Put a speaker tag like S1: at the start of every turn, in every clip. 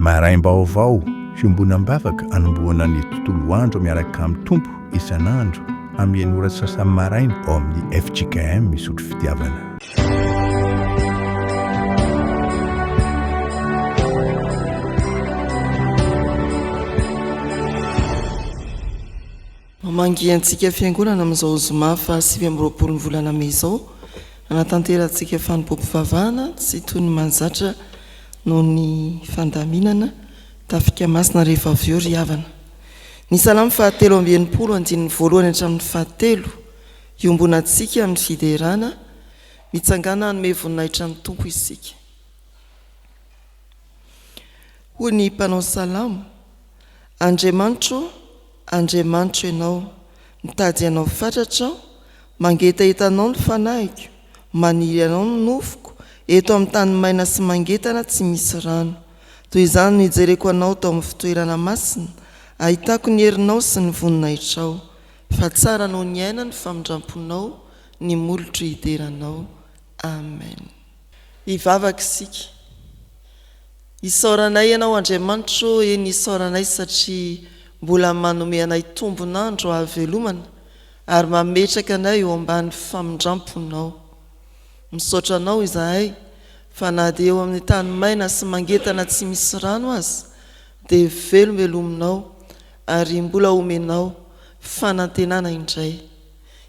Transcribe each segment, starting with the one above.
S1: maraim-baovao fiombonam-bavaka anomboana ny tontolo andro miaraka amin'ny tompo isan'andro amin'ny ora sasany maraina ao amin'ny FJKM misotro fitiavana.
S2: Mamangy antsika fiangonana amin'izao zoma fa 20 volana May izao anatanterantsika fanompom-pivavahana tsy toy ny manjatra noho ny fandaminana tafika masina rehefa avy eo ry havana. Ny salamo 320 andininy voalohany hatramin'ny 7 iombonantsika amin'ny fiderana mitsangana hanome voninahitra ny tompo isika. Hoy ny mpanao salamo: Andriamanitro, Andriamanitro ianao, mitady ianao fatratra aho, mangetahetanao ny fanahiko, maniry ianao ny nofoko, eto amin'ny tany maina sy mangetana tsy misy rano. Toy izany nijereko anao tao amin'ny fitoerana masina, ahitako ny herinao sy ny voninahitrao, fa tsara noho ny aina ny famindramponao, ny molotro hideranao. Amen. Hivavaka isika. Isaoranay ianao Andriamanitro, eny isaoranay satria mbola manome anay tombonandro hahavelomana ary mametraka anay eo ambany famindramponao. Misaotra anao izahay fa na dia eo amin'ny tany maina sy mangetana tsy misy rano azy dia velombelomnao ary mbola omenao fanantenana indray.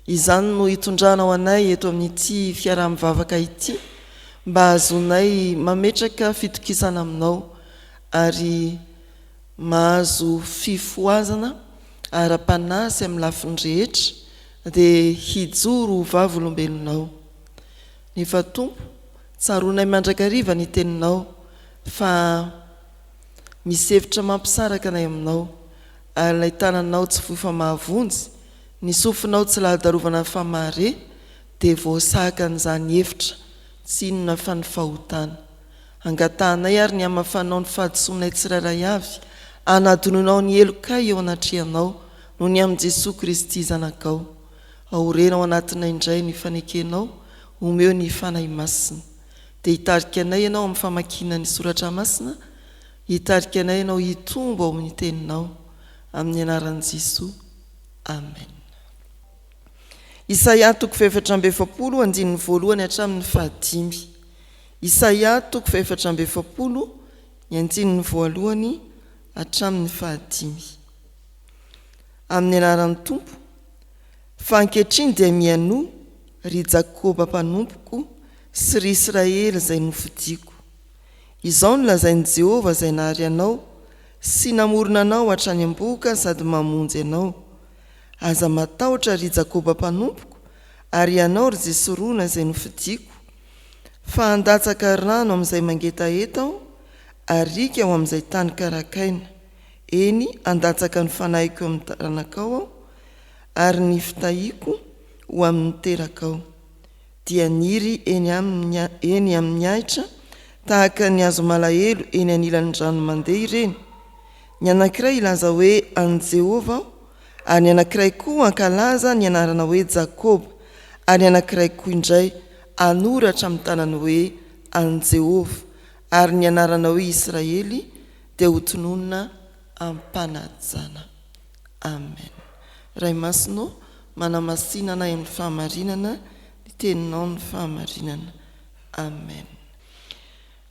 S2: Izany no hitondranao anay eto amin'ity fiaraha-mivavaka ity mba hazonay mametraka fitokisana aminao ary mahazo fifoazana ara-panasy amin'ny lafiny rehetra dia hijoro vavolombelonao. Nefa Tompo, tsaronay mandrakariva ny teninao fa misevitra mampisaraka anay aminao ary ilay tananao tsy fofa mahavonjy, ny sofinao tsy lahadarovana famare dia voasahaka an'izany hevitra tsy inona fa ny fahotana. Angatahanay ary ny hamafanao ny fahadisoanay tsirairay avy, anadononao ny elokay eo anatrehanao noho ny amin'i Jesosy Kristy zanakao. Aorenao anatinay indray ny fanekenao, omeo ny fanahy masina. Dia hitarika anay ianao amin'ny famakiana ny soratra masina, hitarika anay ianao hitombo ao amin'ny teninao, amin'ny anaran'i Jesosy. Amen. Isaia 4:7 andininy voalohany hatramin'ny 5. Isaia 4:7 ny andininy voalohany hatramin'ny 5. Amin'ny anaran'ny Tompo: fa ankehitriny dia mianoa ry Jakoba mpanompoko sy ry Israely izay nofidiko. Izao no lazain'i Jehovah izay nahary anao sy namorona anao hatrany am-boka sady mamonjy anao. Aza matahotra ry Jakoba mpanompoko ary ianao ry Jesorona izay nofidiko. Fa handatsaka rano amin'izay mangetaheta aho, arika aho amin'izay tany karakaina. Eny, handatsaka ny fanahiko eo amin'ny taranakao aho ary ny fitahiko ho amin'ny terakao. Dia niry eny amin'ny ahitra tahaka ny hazo malahelo eny anilan'ny rano mandeha ireny. Ny anankiray ilaza hoe an Jehovah ary ny anankiray koa ankalaza ny anarana hoe Jakoba, ary ny anankiray koa indray anoratra amin'ny tanany hoe an Jehovah, ary ny anarana hoe Israely dia hotononona ampanajana. Amen. Ray masinao manamasina anay amin'ny fahamarinana, ny teninao ny fahamarinana. Amen.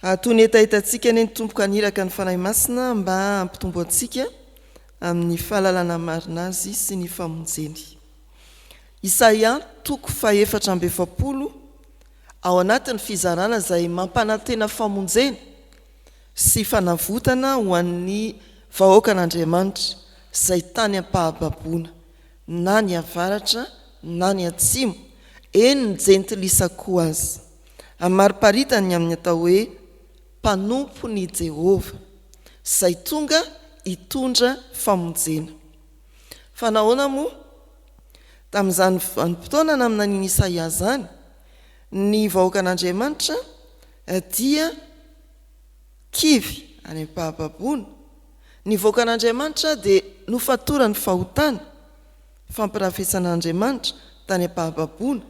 S2: Atony etahitantsika ny tompoka aniraka ny fanahy masina mba hampitombo antsika amin'ny fahalalana marina azy sy ny famonjeny. Isaia 4:7 ao anatin'ny fizarana izay mampanantena famonjeny sy fanavotana ho an'ny vahoakan'Andriamanitra izay tany ampahababoana, na ny avaratra na ny atsimo, eny ny jentilisako azy. Amariparitany amin'ny atao hoe mpanompo ny Jehovah, izay tonga hitondra famonjena. Fa nahoana moa tamin'izany vanim-potoana naminan'iny Isaia zany, ny vahoakan'Andriamanitra dia kivy any ampahababoana. Ny vahoakan'Andriamanitra dia nofatorany fahotana, fampirafesan'Andriamanitra tany ampahababoana.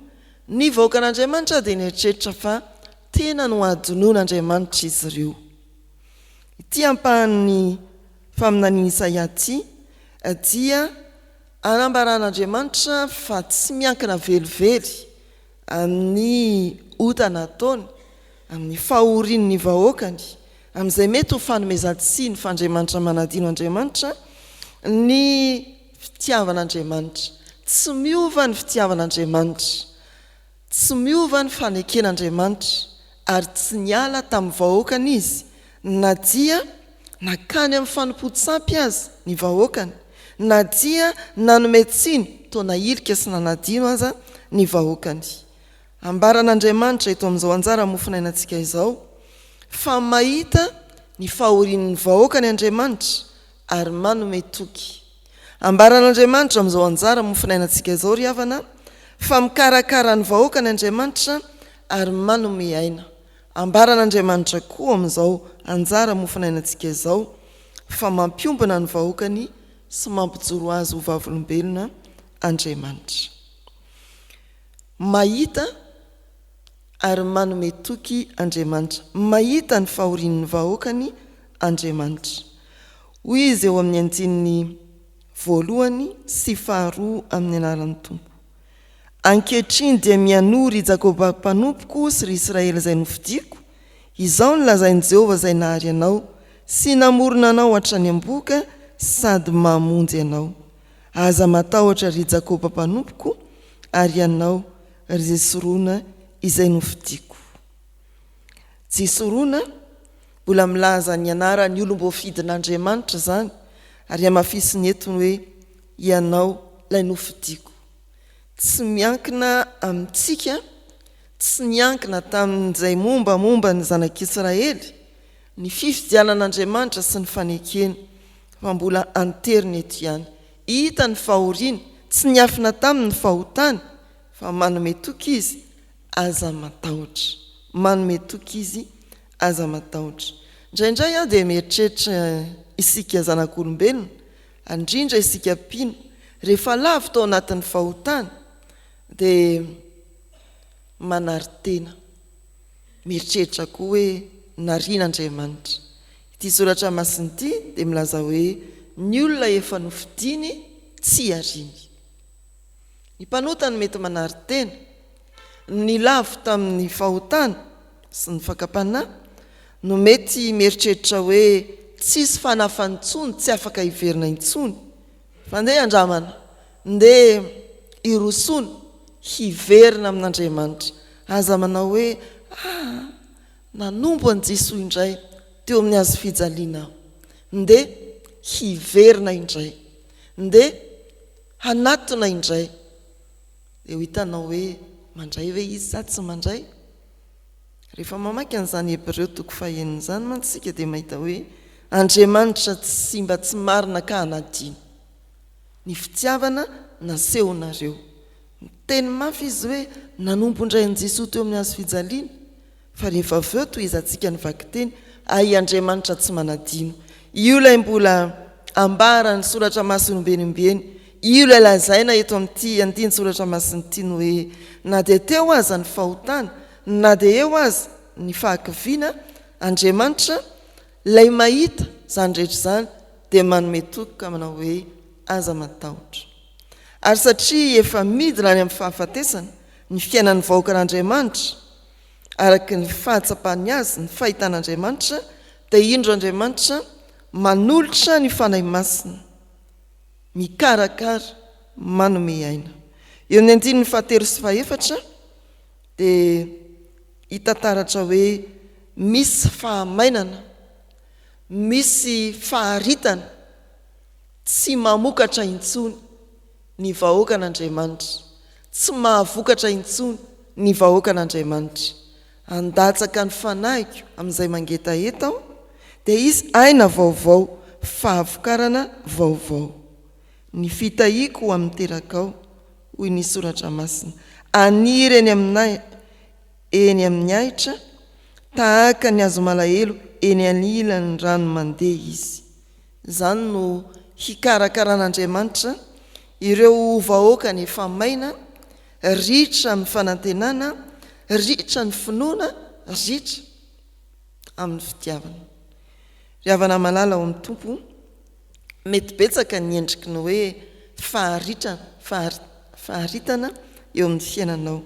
S2: Ny vahoakan'Andriamanitra dia nieritreritra fa tena no adonon'Andriamanitra izy ireo. ty ampahan'ny faminaniana Isaia ty dia anambaran'Andriamanitra fa tsy miankina velively amin'ny otana ataony, amin'ny fahorian'ny vahoakany, amin'izay mety ho fanomezan-tsiny fa Andriamanitra manadino Andriamanitra ny fitiavan'Andriamanitra. Tsy miova ny fitiavan'Andriamanitra, tsy miova ny faneken'Andriamanitra, ary tsy niala tamin'ny vahoakany izy, na dia nakany amin'ny fanompo-tsampy aza ny vahoakany, na dia nanome tsiny toa nailika sy nanadino aza ny vahoakany. Ambaran'Andriamanitra eto amin'izao anjara mofinainantsika izao fa mahita ny fahorian'ny vahoakany Andriamanitra ary manome toky. Ambaran'Andriamanitra amin'izao anjara mofinainantsika izao ry havana fa mikarakara ny vahoakany Andriamanitra ary manome aina. Ambaran'Andriamanitra koa amin'izao anjara mofinainantsika izao fa mampiombona ny vahoakany sy mampijoro azy ho vavolombelona Andriamanitra. Mahita ary manome toky Andriamanitra, mahita ny fahorian'ny vahoakany Andriamanitra. Hoy izy eo amin'ny andininy 1 sy 2 amin'ny anaran'ny Tompo. Ankehitriny dia mianory i Jakoba mpanompoko sy ry Israely izay nofidiako, izao ny lazain'i Jehovah izay nahary anao, sy namorona anao hatrany am-boka sady mamonjy anao. Aza matahotra ry Jakoba mpanompoko, ary ianao ry soroana izay nofidiako. Jisoroana mbola milaza ny anarany olom-boafidin'Andriamanitra zany, ary amafisiny etony hoe ianao lay nofidiako. Tsy miankina amintsika, tsy niankina tamin'izay mombamomba ny zanak'Israely ny fifidianan'Andriamanitra sy ny fanekeny, fa mbola anteriny eto ihany. Hita ny fahoriana, tsy niafina tamin'ny fahotany, fa manome toky izy aza matahotra, manome toky izy aza matahotra. Indraindray aho dia mieritreritra isika zanak'olombelona, indrindra isika mpino, rehefa lavo tao anatin'ny fahotany dia manary tena, mieritreritra koa hoe narian'Andriamanitra. Ity soratra masiny ity dia milaza hoe ny olona efa nofidiny tsy ariny. Ny mpanotany mety manary tena, ny lavo tamin'ny fahotany sy ny fakapanahy no mety mieritreritra hoe tsisy fanafany intsony, tsy afaka hiverina intsony, fa ndeha andramana, ndeha irosony, hiverina amin'Andriamanitra. Aza manao hoe nanombo an Jesoa indray teo amin'ny azo fijaliana, ndeha hiverina indray, ndeha hanatona indray. Dia ho hitanao hoe mandray ve izy sa tsy mandray? Rehefa mamaky an'izany Hebreo 9 zany mantsika dia mahita hoe Andriamanitra tsy simba tsy marina ka hanadino. Ny fitiavana nasehonareo. Teny mafy izy hoe nanombo indray an Jesoa teo amin'ny hazo fijaliana, fa rehefa avy eo toy izantsika nivaky teny Andriamanitra tsy manadino. Io ilay mbola ambara ny soratra masin'ombenimbeny, io ilay lazaina eto amin'ity andiny soratra masiny ity no hoe na dia teo aza ny fahotana, na dia eo aza ny fahakiviana, Andriamanitra lay mahita zany rehetra zany dia manome toky ka manao hoe aza matahotra. Ary satria efa midina any amin'ny fahafatesana ny fiainan'ny vahoakan'Andriamanitra araky ny fahatsapany azy, ny fahitan'Andriamanitra, dia indro Andriamanitra manolotra ny fanahy masina, mikarakara, manome aina. Eo amin'ny andininy 13 sy 14 dia hitantaratra hoe misy fahamainana, misy faharitana, tsy mamokatra intsony ny vahoakan'Andriamanitra, tsy mahavokatra intsony ny vahoakan'Andriamanitra. Andatsaka ny fanahiko amin'izay mangeta eto aho, dia izy aina vaovao, fahavokarana vaovao. Ny fitahiako amin'ny terakao, hoy ny soratra masina, aniry eny aminay eny amin'ny ahitra, tahaka ny hazo malahelo eny anilan'ny rano mandeha izy. Zany no hikarakaran'Andriamanitra ireo vahoakany efa maina, ritra amin'ny fanantenana, ritra ny finoana, ritra amin'ny fitiavana. ry havana malala ao amin'ny tompo mety betsaka ny endriky ny hoe faharitana eo amin'ny fiainanao,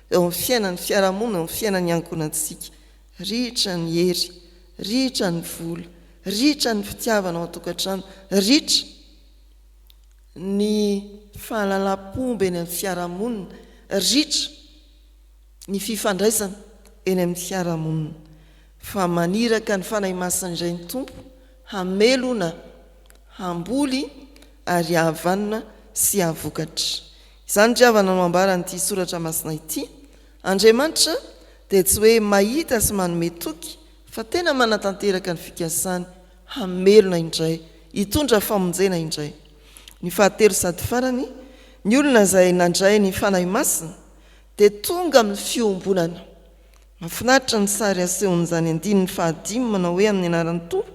S2: eo amin'ny fiainan'ny fiarahamonina, eo amin'ny fiainany ankonantsika. Ritra ny hery, ritra ny vola, ritra ny fitiavana ao an-tokantrano, ritra ny fahalalam-pomba eny amin'ny fiarahamonina, ritra ny fifandraisana eny amin'ny fiarahamonina. Fa maniraka ny fanahy masina indray ny tompo, hamelona, hamboly ary hahavanina sy hahavokatra. Izany ry havana no ambaran'ity soratra masina ity. Andriamanitra dia tsy hoe mahita sy manome toky, fa tena manatanteraka ny fikasany, hamelona indray, hitondra famonjena indray. Ny fahatelo sady farany, ny olona izay nandray ny fanahy masina dia tonga amin'ny fiombonana. Mahafinaritra ny sary asehon'izany andininy fahadimy manao hoe amin'ny anaran'ny tompo,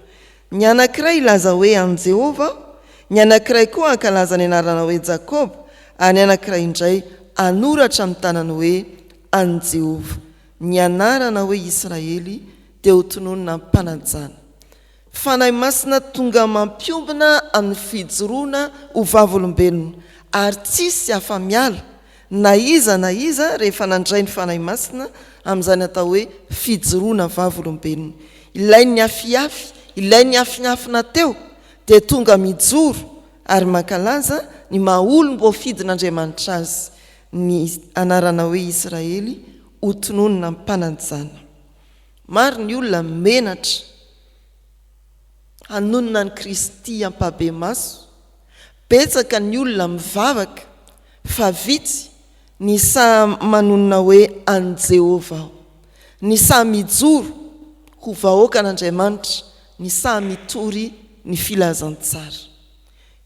S2: ny anankiray ilaza hoe an' Jehova, ny anankiray koa ankalaza ny anarana hoe Jakoba, ary ny anankiray indray anoratra amin'ny tanana hoe an' Jehova. Ny anarana hoe Israely dia ho tononona mpanajana. Fanahy masina tonga mampiombona amin'ny fijoroana ho vavolombelona, ary tsisy afa-miala na iza rehefa nandray ny fanahy masina amin'izany atao hoe fijoroana vavolombelona. Ilay ny afiafy, ilay ny afinafina teo dia tonga mijoro ary mankalaza ny maha-olom-boafidin'Andriamanitra azy, ny anarana hoe Israely ho tononona mpanajana. Maro ny olona menatra hanonona ny Kristy ampabe maso, betsaka ny olona mivavaka, fa vitsy ny sa manonona hoe an' Jehova aho, ny sa mijoro ho vahoaka an'Andriamanitra, ny sa mitory ny filazantsara.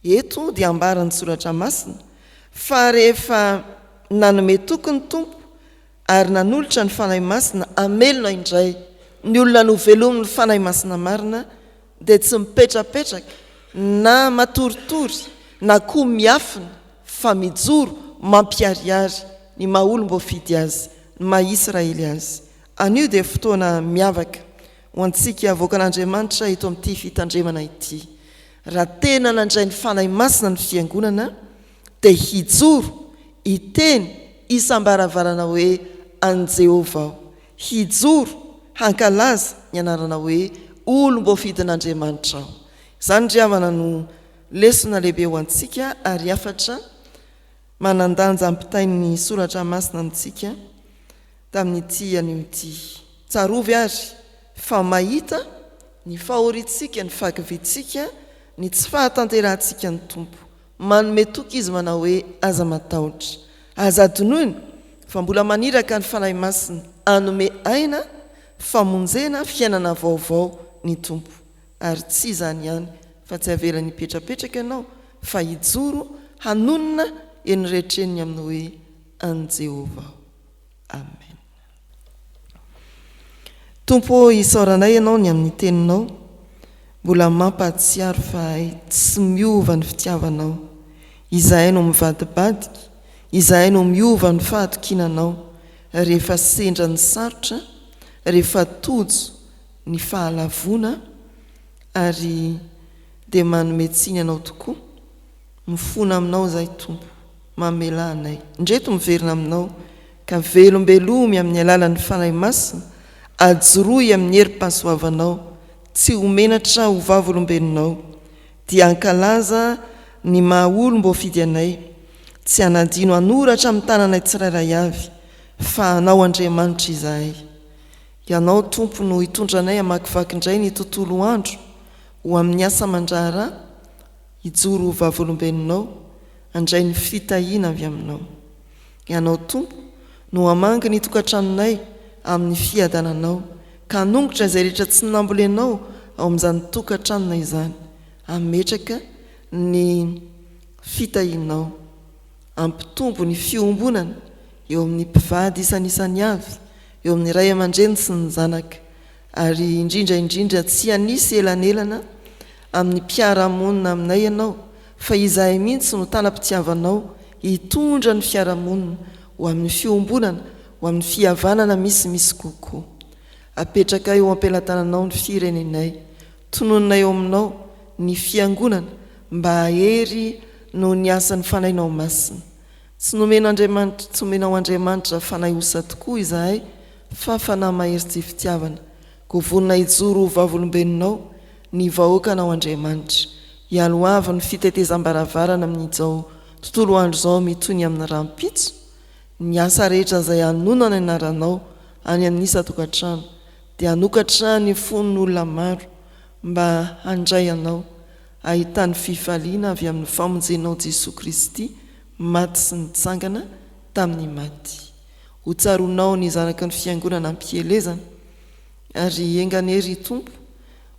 S2: Eto dia ambaran'ny soratra masina fa rehefa nanome toky ny tompo ary nanolotra ny fanahy masina, amelona indray ny olona no velomin'ny fanahy masina marina, dia tsy mipetrapetraka na matoritory na koa miafina, fa mijoro mampiariary ny maha-olom-boafidy azy, ny maha-Israely azy. Anio dia fotoana miavaka ho antsika avoakan'Andriamanitra eto amin'ity fitandremana ity. Raha tena nandray ny fanahy masina ny fiangonana dia hijoro, hiteny, isambaravarana hoe an' Jehova aho, hijoro, hankalaza ny anarana hoe olom-boafidin'Andriamanitra aho. Izany ry havana no lesona lehibe ho antsika, ary afatra manandanja ampitain'ny soratra masina amintsika tamin'ity anio ity. Tsarovy ary fa mahita ny fahoritsika, ny fahakivintsika, ny tsy fahatanterantsika ny tompo. Manome toky izy manao hoe aza matahotra, aza donoina, fa mbola maniraka ny fanahy masina anome aina, famonjena, fiainana vaovao ny tompo. Ary tsy izany ihany, fa tsy avela ny petrapetraka ianao, fa hijoro, hanonona eny rehetreny amin'ny hoe an' Jehova. Amen. Tompo, isaoranay ianao ny amin'ny teninao, mbola mampahatsiaro fa tsy miova ny fitiavanao. Izahay no mivadibadika, izahay no miova ny fahatokinanao, rehefa sendra ny sarotra, rehefa tojo ny fahalavona, ary dia manome tsiny anao tokoa. Mifona aminao izay tompo, mamela anay. Ndreto miverina aminao, ka velombelomy amin'ny alalan'ny fanahy masina, ajoroy amin'ny herim-pahasoavanao, tsy homenatra ho vavolombelonao, dia ankalaza ny maha-olom-boafidy anay, tsy hanadino hanoratra amin'ny tananay tsirairay avy, fa anao Andriamanitra izahay. Ianao tompo no hitondranay hamakivaky indray ny tontolo andro ho amin'ny asa mandraharaha, hijoro ho vavolombelonao, handray ny fitahiana avy aminao. Ianao tompo no hamangy ny tokantranonay amin'ny fiadananao, ka hanongotra izay rehetra tsy nambolenao ao amin'izany tokantranona izany. Ametraka ny fitahianao, ampitombo ny fiombonana eo amin'ny mpivady isan'isany avy, eo amin'ny ray aman-dreny sy ny zanaka, ary indrindra tsy hanisy elanelana amin'ny mpiara-monina aminay ianao, fa izahay mihitsy no tanam-pitiavanao hitondra ny fiarahamonina ho amin'ny fiombonana, ho amin'ny fihavanana misy kokoa. Apetraka eo ampelantananao ny firenenay, tononina eo aminao ny fiangonana mba hahery no ny asan'ny fanainao masina. Tsy nomen'Andriamanitra, tsy omenao Andriamanitra fanahy osa tokoa izahay, fa fanahy mahery sy fitiavana. Ko vonina hijoro vavolombelonao ny vahoakanao Andriamanitra. Hialoava ny fitetezam-baravarana amin'izao tontolo andro izao mitony amin'ny rampitso, ny asa rehetra izay hanonana ny anaranao any amin'ny isa-tokantrano, dia hanokatra ny fon'olona maro mba handray anao, ahitany fifaliana avy amin'ny famonjenao Jesosy Kristy maty sy nitsangana tamin'ny maty. Ho tsaronao ny zanaky ny fiangonana ampielezana ary enganery tompo,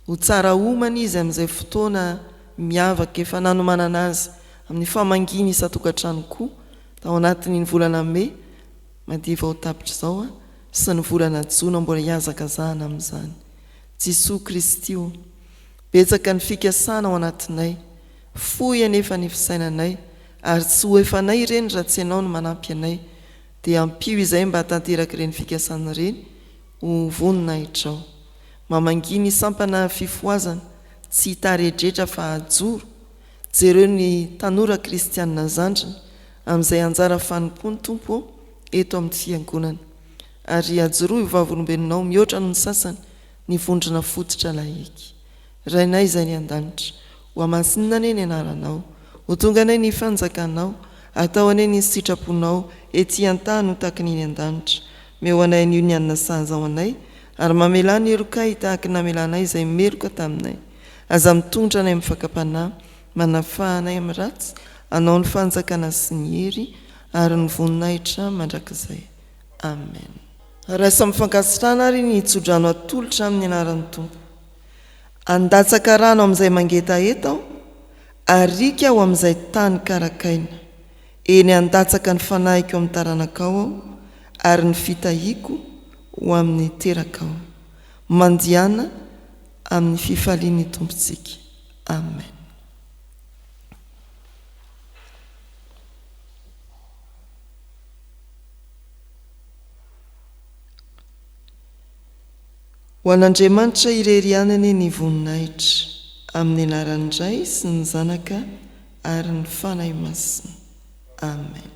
S2: ho tsara omana izy amin'izay fotoana miavaka efa nanomanana azy amin'ny famanginy isa-tokantrano koa tao anatin'ny volana May madiva ho tapitra izao sy ny volana Jona mbola hiazakazahana amin'izany. Jesosy Kristy o, betsaka ny fikasana ao anatinay, fohy anefa ny fisainanay, ary tsy ho efanay ireny raha tsy ianao no manampy anay, dia ampio izay mba hatanteraka ireny fikasana ireny ho vonina hitrao. Mamanginy sampana fifoazana, tsy hitaredretra fa hajoro, jereo ny tanora kristianina zandrina amin'izay anjara fanompony tompo eto amin'ny fiangonana, ary ajoroa io vavolombelonao mihoatra no ny sasany ny vondrona fototra lahiky. Rainay izay ny an-danitra, ho amasinina ane ny anaranao, ho tonga anay ny fanjakanao, atao anay ny sitraponao ety an-tany ho taky ny an-danitra. Meo anay ny unianina sahaza ao anay, ary mamela ny elokay tahaky namelanay izay meloka taminay. Aza mitondra anay amin'ny fakapanahy, manafahanay amin'ny ratsy, anao ny fanjakana sy ny hery, ary ny voninahitra mandrakizay. Amen. Raisa mifankasitrana ary ny tsodrano atolotra amin'ny anaran'ny tompo. Andatsaka rano amin'izay mangeta etao, arika aho amin'izay tany karakaina. Eny andatsaka ny fanahiko amin'ny taranakao aho, ary ny fitahiako ho amin'ny terakao. Mandiana amin'ny fifalian'ny tompontsika. Amen. Ho an'Andriamanitra irery anany ny voninahitra, amin'ny anaran'ny Ray sy ny Zanaka ary ny fanahy masina. Amen.